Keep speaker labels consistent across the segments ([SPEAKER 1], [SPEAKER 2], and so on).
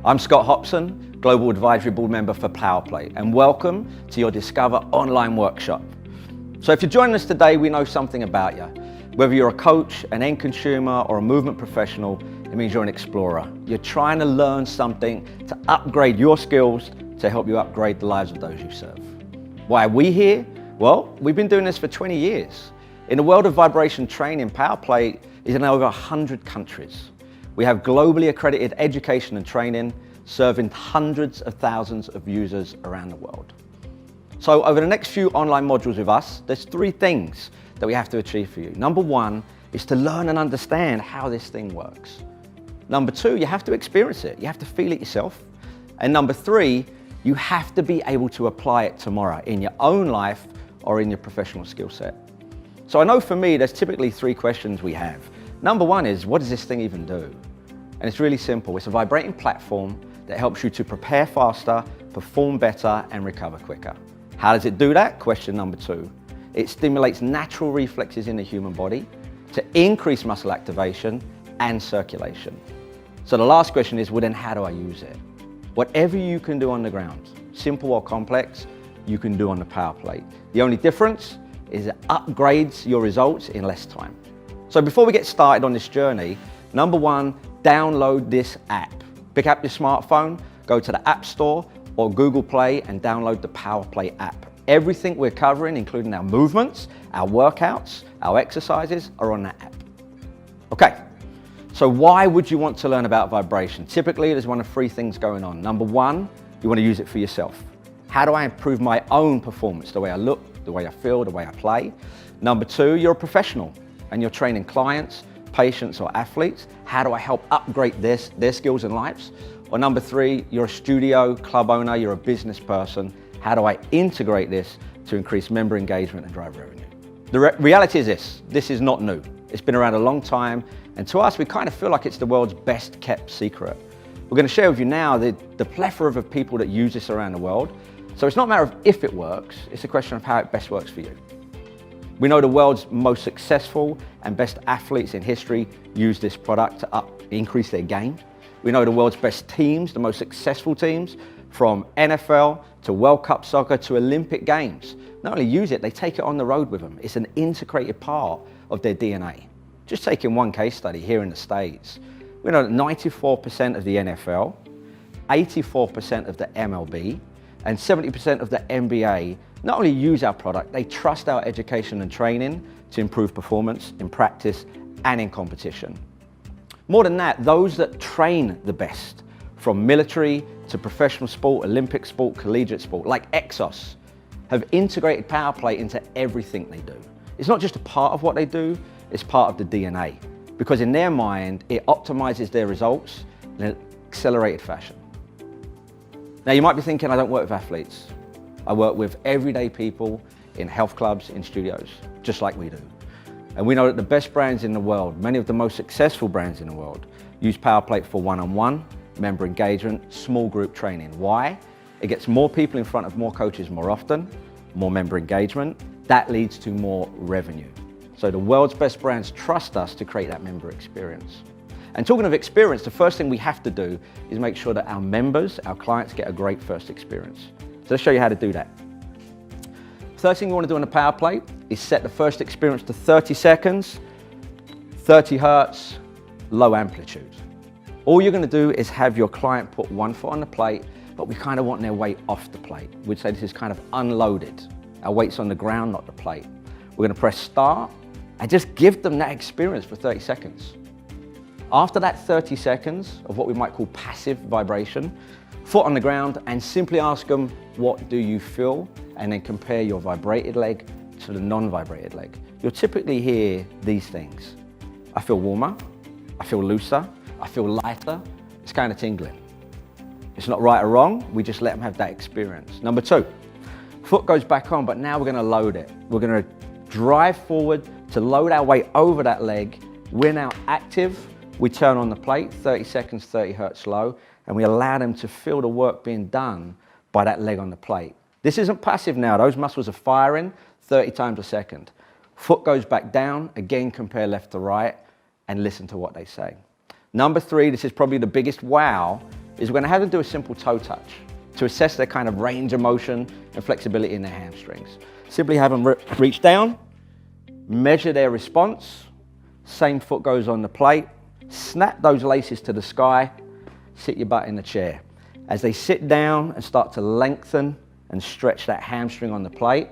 [SPEAKER 1] I'm Scott Hobson, Global Advisory Board Member for PowerPlate, and welcome to your Discover online workshop. So if you're joining us today, we know something about you. Whether you're a coach, an end consumer, or a movement professional, it means you're an explorer. You're trying to learn something to upgrade your skills to help you upgrade the lives of those you serve. Why are we here? Well, we've been doing this for 20 years. In the world of vibration training, PowerPlate is in over 100 countries. We have globally accredited education and training, serving hundreds of thousands of users around the world. So over the next few online modules with us, there's 3 things that we have to achieve for you. Number 1 is to learn and understand how this thing works. Number 2, you have to experience it. You have to feel it yourself. And number 3, you have to be able to apply it tomorrow in your own life or in your professional skill set. So I know for me, there's typically 3 questions we have. Number 1 is, what does this thing even do? And it's really simple. It's a vibrating platform that helps you to prepare faster, perform better, and recover quicker. How does it do that? Question number 2. It stimulates natural reflexes in the human body to increase muscle activation and circulation. So the last question is, well then how do I use it? Whatever you can do on the ground, simple or complex, you can do on the PowerPlate. The only difference is it upgrades your results in less time. So before we get started on this journey, number 1, download this app. Pick up your smartphone, go to the App Store or Google Play and download the PowerPlate app. Everything we're covering, including our movements, our workouts, our exercises, are on that app. Okay, so why would you want to learn about vibration? Typically, there's one of 3 things going on. Number 1, you want to use it for yourself. How do I improve my own performance? The way I look, the way I feel, the way I play. Number 2, you're a professional and you're training clients, patients or athletes. How do I help upgrade their skills and lives? Or number 3, you're a studio, club owner, you're a business person. How do I integrate this to increase member engagement and drive revenue? The reality is this is not new. It's been around a long time, and to us, we kind of feel like it's the world's best kept secret. We're going to share with you now the plethora of people that use this around the world. So it's not a matter of if it works, it's a question of how it best works for you. We know the world's most successful and best athletes in history use this product to increase their game. We know the world's best teams, the most successful teams, from NFL to World Cup soccer to Olympic Games. Not only use it, they take it on the road with them. It's an integrated part of their DNA. Just taking one case study here in the States, we know that 94% of the NFL, 84% of the MLB, and 70% of the NBA not only use our product, they trust our education and training to improve performance in practice and in competition. More than that, those that train the best, from military to professional sport, Olympic sport, collegiate sport, like Exos, have integrated PowerPlate into everything they do. It's not just a part of what they do, it's part of the DNA, because in their mind, it optimizes their results in an accelerated fashion. Now you might be thinking, I don't work with athletes. I work with everyday people in health clubs, in studios, just like we do. And we know that the best brands in the world, many of the most successful brands in the world, use PowerPlate for one-on-one, member engagement, small group training. Why? It gets more people in front of more coaches more often, more member engagement. That leads to more revenue. So the world's best brands trust us to create that member experience. And talking of experience, the first thing we have to do is make sure that our members, our clients, get a great first experience. So let's show you how to do that. First thing you want to do on the PowerPlate is set the first experience to 30 seconds, 30 hertz, low amplitude. All you're going to do is have your client put one foot on the plate, but we kind of want their weight off the plate. We'd say this is kind of unloaded. Our weight's on the ground, not the plate. We're going to press start and just give them that experience for 30 seconds. After that 30 seconds of what we might call passive vibration, foot on the ground, and simply ask them, what do you feel? And then compare your vibrated leg to the non-vibrated leg. You'll typically hear these things. I feel warmer, I feel looser, I feel lighter, it's kind of tingling. It's not right or wrong, we just let them have that experience. Number 2, foot goes back on, but now we're going to load it. We're going to drive forward to load our weight over that leg. We're now active. We turn on the plate, 30 seconds, 30 hertz low, and we allow them to feel the work being done by that leg on the plate. This isn't passive now. Those muscles are firing 30 times a second. Foot goes back down, again compare left to right, and listen to what they say. Number 3, this is probably the biggest wow, is we're going to have them do a simple toe touch to assess their kind of range of motion and flexibility in their hamstrings. Simply have them reach down, measure their response, same foot goes on the plate, snap those laces to the sky, sit your butt in the chair. As they sit down and start to lengthen and stretch that hamstring on the plate,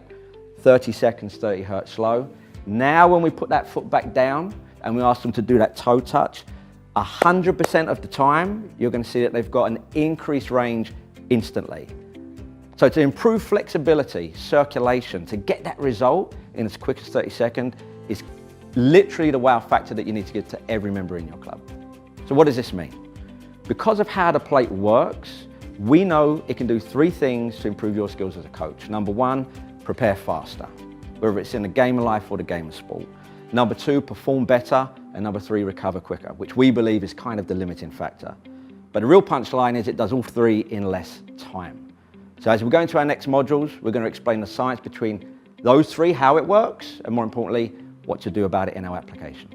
[SPEAKER 1] 30 seconds, 30 hertz slow. Now when we put that foot back down and we ask them to do that toe touch, 100% of the time, you're going to see that they've got an increased range instantly. So to improve flexibility, circulation, to get that result in as quick as 30 seconds is literally the wow factor that you need to give to every member in your club. So what does this mean? Because of how the plate works, we know it can do 3 things to improve your skills as a coach. Number 1, prepare faster, whether it's in the game of life or the game of sport. Number 2, perform better. And number 3, recover quicker, which we believe is kind of the limiting factor. But the real punchline is it does all 3 in less time. So as we go into our next modules, we're going to explain the science between those 3, how it works, and more importantly, what to do about it in our application.